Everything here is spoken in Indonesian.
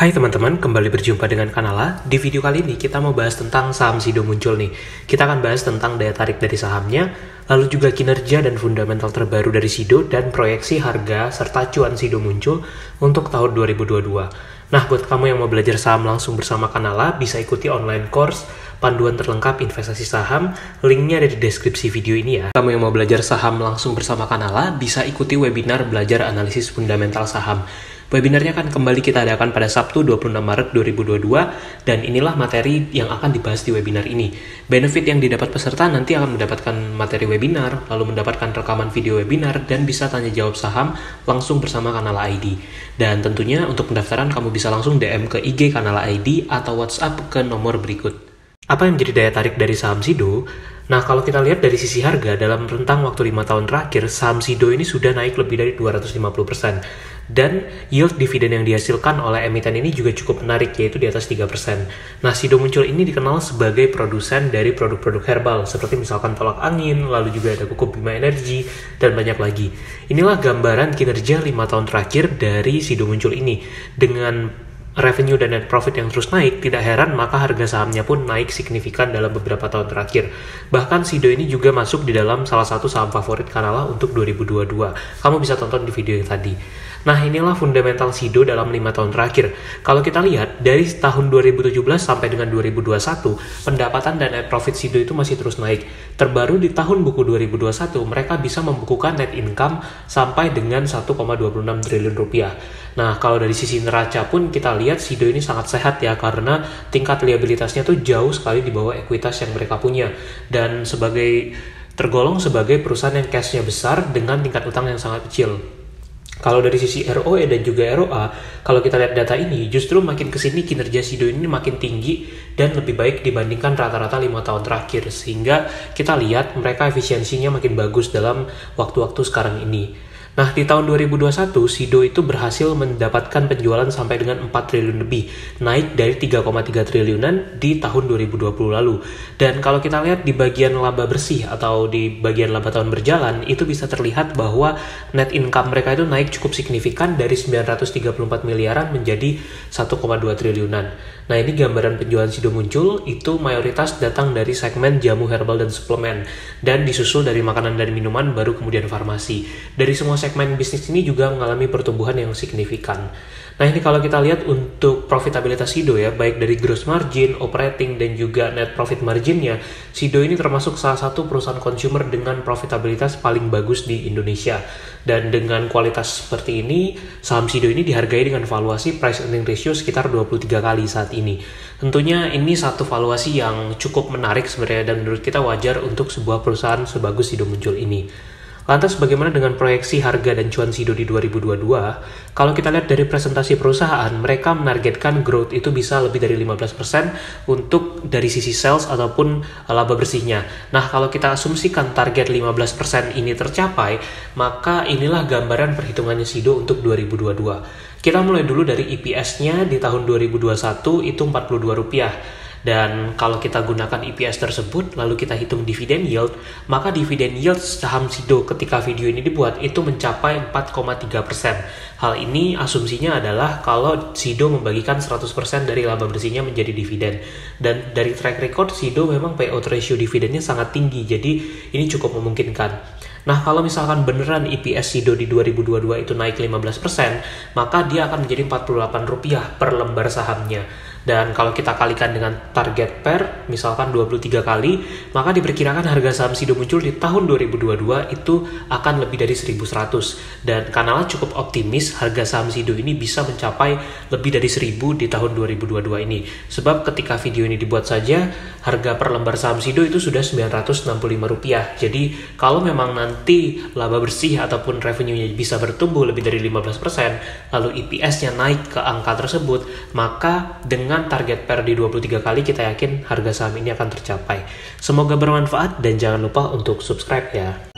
Hai teman-teman, kembali berjumpa dengan Kanala. Di video kali ini kita mau bahas tentang saham Sido muncul nih. Kita akan bahas tentang daya tarik dari sahamnya, lalu juga kinerja dan fundamental terbaru dari Sido, dan proyeksi harga serta cuan Sido muncul untuk tahun 2022. Nah, buat kamu yang mau belajar saham langsung bersama Kanala, bisa ikuti online course panduan terlengkap investasi saham. Linknya ada di deskripsi video ini ya. Kamu yang mau belajar saham langsung bersama Kanala, bisa ikuti webinar belajar analisis fundamental saham. Webinarnya akan kembali kita adakan pada Sabtu 26 Maret 2022, dan inilah materi yang akan dibahas di webinar ini. Benefit yang didapat peserta nanti akan mendapatkan materi webinar, lalu mendapatkan rekaman video webinar, dan bisa tanya jawab saham langsung bersama Kanala ID. Dan tentunya untuk pendaftaran kamu bisa langsung DM ke IG Kanala ID atau WhatsApp ke nomor berikut. Apa yang menjadi daya tarik dari saham Sido? Nah, kalau kita lihat dari sisi harga, dalam rentang waktu 5 tahun terakhir, saham Sido ini sudah naik lebih dari 250%. Dan yield dividen yang dihasilkan oleh emiten ini juga cukup menarik, yaitu di atas 3%. Nah, Sido muncul ini dikenal sebagai produsen dari produk-produk herbal, seperti misalkan tolak angin, lalu juga ada Kukup Bima Energy, dan banyak lagi. Inilah gambaran kinerja 5 tahun terakhir dari Sido muncul ini. Dengan revenue dan net profit yang terus naik, tidak heran maka harga sahamnya pun naik signifikan dalam beberapa tahun terakhir. Bahkan Sido ini juga masuk di dalam salah satu saham favorit Kanala untuk 2022. Kamu bisa tonton di video yang tadi. Nah, inilah fundamental Sido dalam 5 tahun terakhir. Kalau kita lihat, dari tahun 2017 sampai dengan 2021, pendapatan dan net profit Sido itu masih terus naik. Terbaru di tahun buku 2021, mereka bisa membukukan net income sampai dengan 1,26 triliun rupiah. Nah, kalau dari sisi neraca pun kita lihat Sido ini sangat sehat ya, karena tingkat liabilitasnya tuh jauh sekali di bawah ekuitas yang mereka punya. Dan tergolong sebagai perusahaan yang cash-nya besar dengan tingkat utang yang sangat kecil. Kalau dari sisi ROE dan juga ROA, kalau kita lihat data ini, justru makin kesini kinerja Sido ini makin tinggi dan lebih baik dibandingkan rata-rata 5 tahun terakhir. Sehingga kita lihat mereka efisiensinya makin bagus dalam waktu-waktu sekarang ini. Nah, di tahun 2021, Sido itu berhasil mendapatkan penjualan sampai dengan 4 triliun lebih, naik dari 3,3 triliunan di tahun 2020 lalu. Dan kalau kita lihat di bagian laba bersih atau di bagian laba tahun berjalan, itu bisa terlihat bahwa net income mereka itu naik cukup signifikan dari 934 miliaran menjadi 1,2 triliunan. Nah, ini gambaran penjualan Sido muncul, itu mayoritas datang dari segmen jamu herbal dan suplemen, dan disusul dari makanan dan minuman, baru kemudian farmasi. Dari semua segmen bisnis ini juga mengalami pertumbuhan yang signifikan. Nah, ini kalau kita lihat untuk profitabilitas Sido ya, baik dari gross margin, operating, dan juga net profit marginnya, Sido ini termasuk salah satu perusahaan consumer dengan profitabilitas paling bagus di Indonesia. Dan dengan kualitas seperti ini, saham Sido ini dihargai dengan valuasi price earning ratio sekitar 23 kali saat ini. Tentunya ini satu valuasi yang cukup menarik sebenarnya, dan menurut kita wajar untuk sebuah perusahaan sebagus Sido muncul ini. Lantas bagaimana dengan proyeksi harga dan cuan Sido di 2022? Kalau kita lihat dari presentasi perusahaan, mereka menargetkan growth itu bisa lebih dari 15% untuk dari sisi sales ataupun laba bersihnya. Nah, kalau kita asumsikan target 15% ini tercapai, maka inilah gambaran perhitungannya Sido untuk 2022. Kita mulai dulu dari EPS-nya di tahun 2021 itu Rp42. Dan kalau kita gunakan EPS tersebut, lalu kita hitung dividen yield, maka dividen yield saham Sido ketika video ini dibuat itu mencapai 4,3%. Hal ini asumsinya adalah kalau Sido membagikan 100% dari laba bersihnya menjadi dividen. Dan dari track record Sido memang payout ratio dividennya sangat tinggi, jadi ini cukup memungkinkan. Nah, kalau misalkan beneran EPS Sido di 2022 itu naik 15%, maka dia akan menjadi Rp48 per lembar sahamnya. Dan kalau kita kalikan dengan target per, misalkan 23 kali, maka diperkirakan harga saham Sido muncul di tahun 2022 itu akan lebih dari 1.100. Dan Kanala cukup optimis harga saham Sido ini bisa mencapai lebih dari 1.000 di tahun 2022 ini. Sebab ketika video ini dibuat saja, harga per lembar saham Sido itu sudah Rp965. Jadi kalau memang nanti laba bersih ataupun revenue-nya bisa bertumbuh lebih dari 15%, lalu EPS-nya naik ke angka tersebut, maka dengan target per di 23 kali kita yakin harga saham ini akan tercapai. Semoga bermanfaat dan jangan lupa untuk subscribe ya.